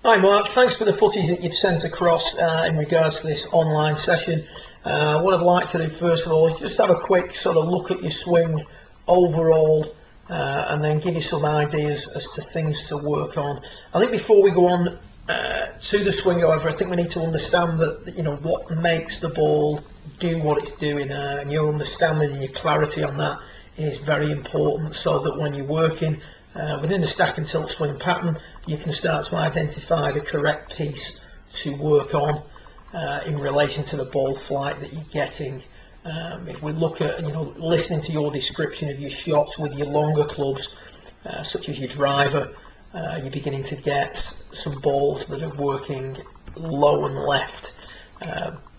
Hi Mark, thanks for the footage that you've sent across in regards to this online session. What I'd like to do first of all is just have a quick sort of look at your swing overall and then give you some ideas as to things to work on. I think before we go on to the swing, however, I think we need to understand that, you know, what makes the ball do what it's doing, and your understanding and your clarity on that is very important, so that when you're working within the stack and tilt swing pattern, you can start to identify the correct piece to work on in relation to the ball flight that you're getting. If we look at, you know, listening to your description of your shots with your longer clubs, such as your driver, you're beginning to get some balls that are working low and left.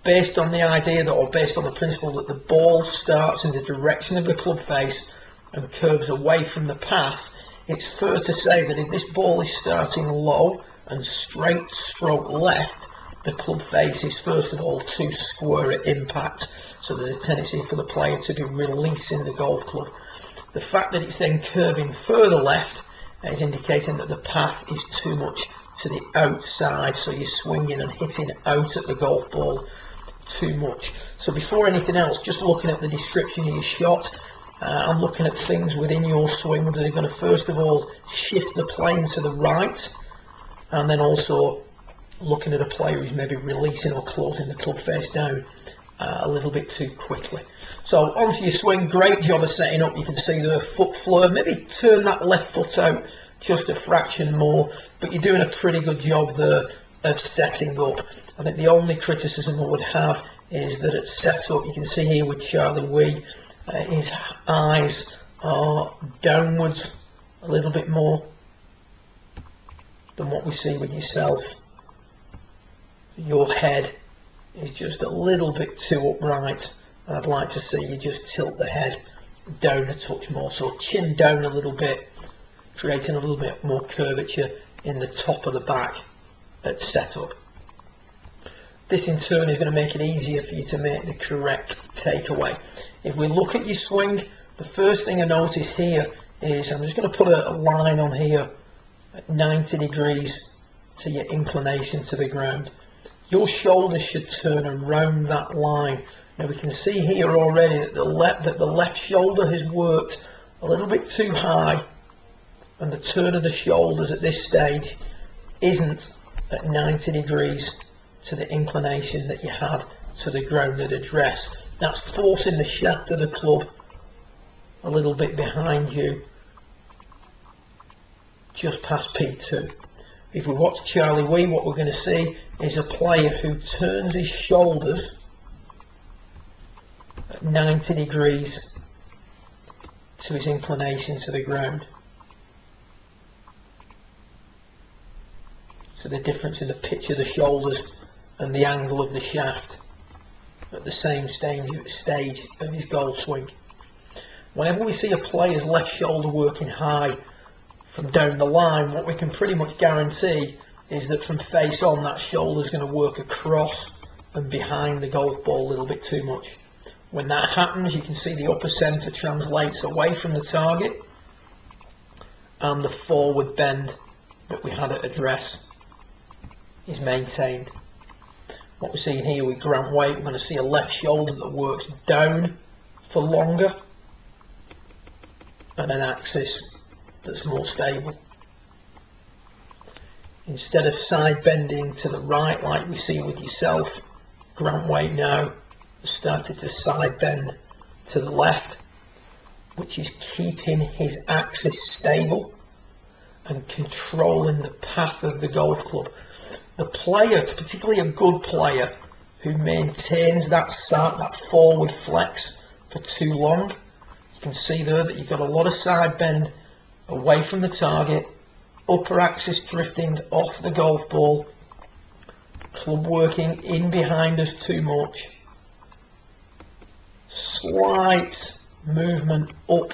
Based on the idea that, or based on the principle that the ball starts in the direction of the club face and curves away from the path, it's fair to say that if this ball is starting low and straight stroke left, the club face is first of all too square at impact, so there's a tendency for the player to be releasing the golf club. The fact that it's then curving further left is indicating that the path is too much to the outside, so you're swinging and hitting out at the golf ball too much. So before anything else, just looking at the description of your shot, I'm looking at things within your swing that are going to first of all shift the plane to the right, and then also looking at a player who's maybe releasing or closing the club face down a little bit too quickly. So onto your swing, great job of setting up. You can see the foot flare, maybe turn that left foot out just a fraction more, but you're doing a pretty good job there of setting up. I think the only criticism I would have is that at setup, you can see here with Charlie Wee, his eyes are downwards a little bit more than what we see with yourself. Your head is just a little bit too upright, and I'd like to see you just tilt the head down a touch more, so chin down a little bit, creating a little bit more curvature in the top of the back at setup. This in turn is going to make it easier for you to make the correct takeaway. If we look at your swing, the first thing I notice here is, I'm just going to put a line on here at 90 degrees to your inclination to the ground. Your shoulders should turn around that line. Now we can see here already that the left shoulder has worked a little bit too high, and the turn of the shoulders at this stage isn't at 90 degrees to the inclination that you have to the ground at address. That's forcing the shaft of the club a little bit behind you, just past P2. If we watch Charlie Wee, what we're going to see is a player who turns his shoulders at 90 degrees to his inclination to the ground. So the difference in the pitch of the shoulders and the angle of the shaft at the same stage of his golf swing. Whenever we see a player's left shoulder working high from down the line, what we can pretty much guarantee is that from face on, that shoulder is going to work across and behind the golf ball a little bit too much. When that happens, you can see the upper centre translates away from the target, and the forward bend that we had at address is maintained. What we're seeing here with Grant Waite, we're going to see a left shoulder that works down for longer and an axis that's more stable. Instead of side bending to the right like we see with yourself, Grant Waite now has started to side bend to the left, which is keeping his axis stable and controlling the path of the golf club. The player, particularly a good player, who maintains that forward flex for too long, you can see there that you've got a lot of side bend away from the target, upper axis drifting off the golf ball, club working in behind us too much, slight movement up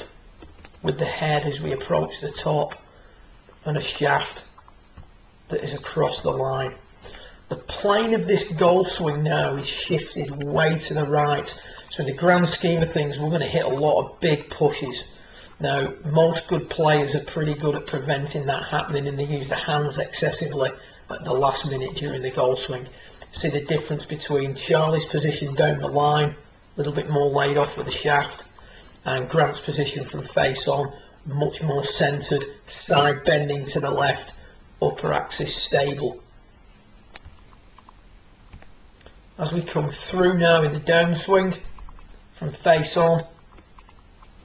with the head as we approach the top, and a shaft that is across the line. The plane of this golf swing now is shifted way to the right, so in the grand scheme of things we're going to hit a lot of big pushes. Now, most good players are pretty good at preventing that happening, and they use the hands excessively at the last minute during the goal swing. See the difference between Charlie's position down the line, a little bit more laid off with the shaft, and Grant's position from face on, much more centred, side bending to the left, upper axis stable. As we come through now in the downswing from face on,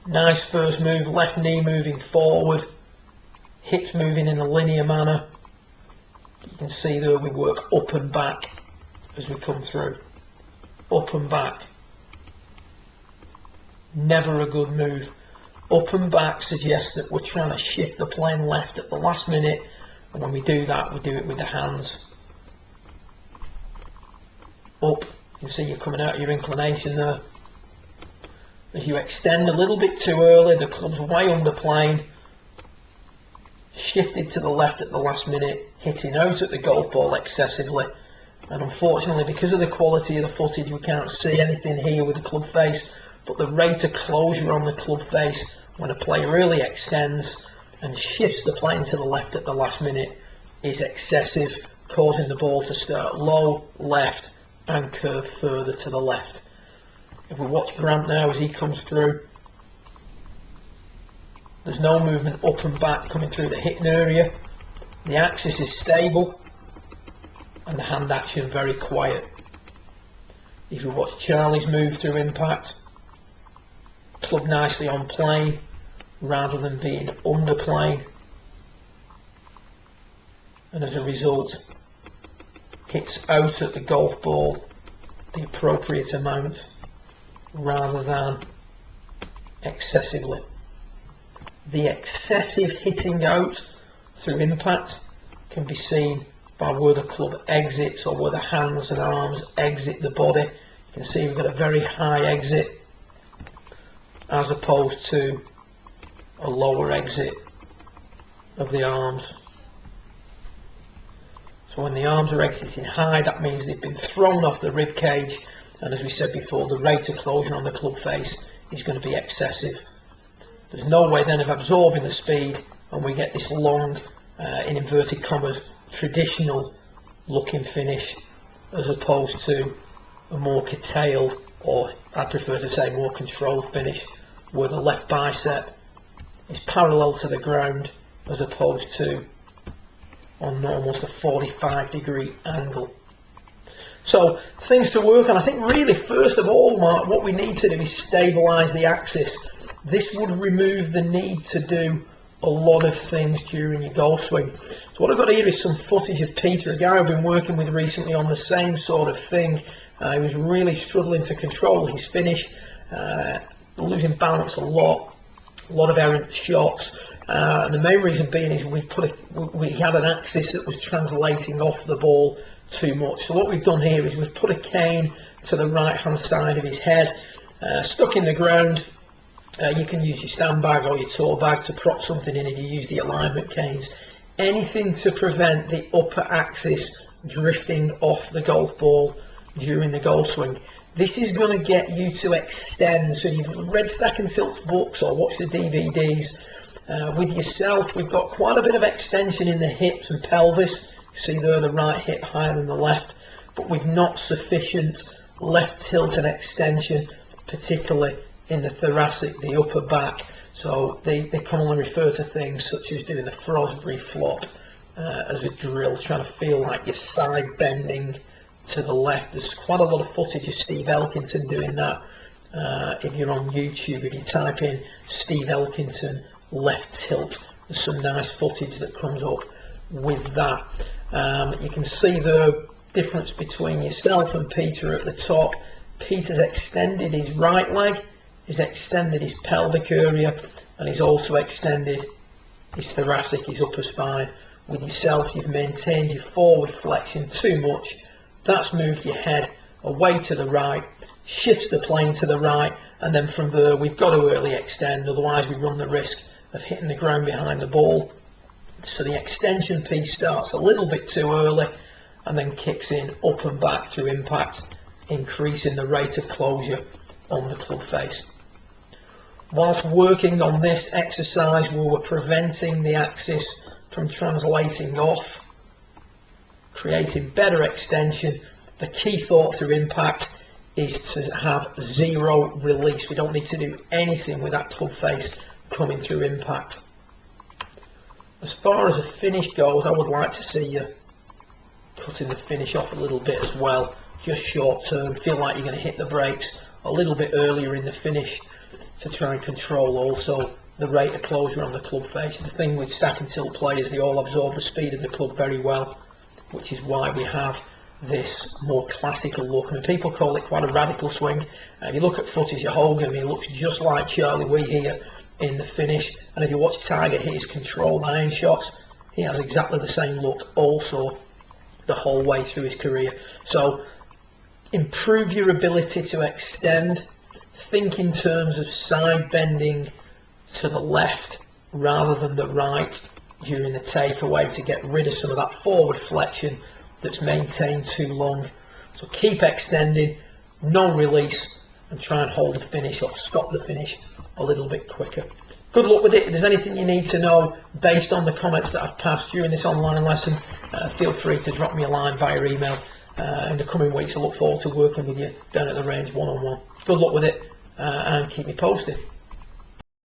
nice first move, left knee moving forward, hips moving in a linear manner. You can see there we work up and back as we come through. Up and back. Never a good move. Up and back suggests that we're trying to shift the plane left at the last minute, and when we do that, we do it with the hands. Up. You can see you're coming out of your inclination there. As you extend a little bit too early, the club's way under plane, shifted to the left at the last minute, hitting out at the golf ball excessively, and unfortunately because of the quality of the footage we can't see anything here with the club face, but the rate of closure on the club face when a player really extends and shifts the plane to the left at the last minute is excessive, causing the ball to start low, left, and curve further to the left. If we watch Grant now as he comes through, there's no movement up and back coming through the hitting area. The axis is stable and the hand action very quiet. If you watch Charlie's move through impact, club nicely on plane rather than being under plane, and as a result hits out at the golf ball the appropriate amount rather than excessively. The excessive hitting out through impact can be seen by where the club exits or where the hands and arms exit the body. You can see we've got a very high exit as opposed to a lower exit of the arms. So when the arms are exiting high, that means they've been thrown off the rib cage, and as we said before, the rate of closure on the club face is going to be excessive. There's no way then of absorbing the speed, and we get this long, in inverted commas, traditional looking finish, as opposed to a more curtailed, or I prefer to say more controlled finish, where the left bicep is parallel to the ground as opposed to on almost a 45-degree angle. So things to work on. I think really first of all, Mark, what we need to do is stabilise the axis. This would remove the need to do a lot of things during your golf swing. So what I've got here is some footage of Peter, a guy I've been working with recently on the same sort of thing. He was really struggling to control his finish, losing balance a lot of errant shots. And the main reason being is we had an axis that was translating off the ball too much. So what we've done here is we've put a cane to the right hand side of his head, stuck in the ground. You can use your stand bag or your tour bag to prop something in if you use the alignment canes. Anything to prevent the upper axis drifting off the golf ball during the golf swing. This is going to get you to extend. So you've read Stack and Tilt's books or watched the DVDs. With yourself, we've got quite a bit of extension in the hips and pelvis. You see there the right hip higher than the left, but we've not sufficient left tilt and extension, particularly in the thoracic, the upper back. So they commonly refer to things such as doing the Frosbury flop as a drill, trying to feel like you're side bending to the left. There's quite a lot of footage of Steve Elkington doing that. If you're on YouTube, if you type in Steve Elkington left tilt, there's some nice footage that comes up with that. You can see the difference between yourself and Peter at the top. Peter's extended his right leg, he's extended his pelvic area, and he's also extended his thoracic, his upper spine. With yourself, you've maintained your forward flexion too much. That's moved your head away to the right, shifts the plane to the right, and then from there we've got to early extend, otherwise we run the risk of hitting the ground behind the ball. So the extension piece starts a little bit too early and then kicks in up and back through impact, increasing the rate of closure on the club face. Whilst working on this exercise, we were preventing the axis from translating off, creating better extension. The key thought through impact is to have zero release. We don't need to do anything with that club face coming through impact. As far as a finish goes, I would like to see you cutting the finish off a little bit as well, just short term. Feel like you're going to hit the brakes a little bit earlier in the finish to try and control also the rate of closure on the club face. The thing with stack and tilt players, they all absorb the speed of the club very well, which is why we have this more classical look. I mean, people call it quite a radical swing. If you look at footage of Hogan, he looks just like Charlie Wee here in the finish, and if you watch Tiger hit his controlled iron shots, he has exactly the same look also the whole way through his career. So improve your ability to extend. Think in terms of side bending to the left rather than the right during the takeaway to get rid of some of that forward flexion that's maintained too long. So keep extending, no release, and try and hold the finish or stop the finish a little bit quicker. Good luck with it. If there's anything you need to know based on the comments that I've passed during this online lesson, feel free to drop me a line via email. In the coming weeks, I look forward to working with you down at the range one-on-one. Good luck with it, and keep me posted.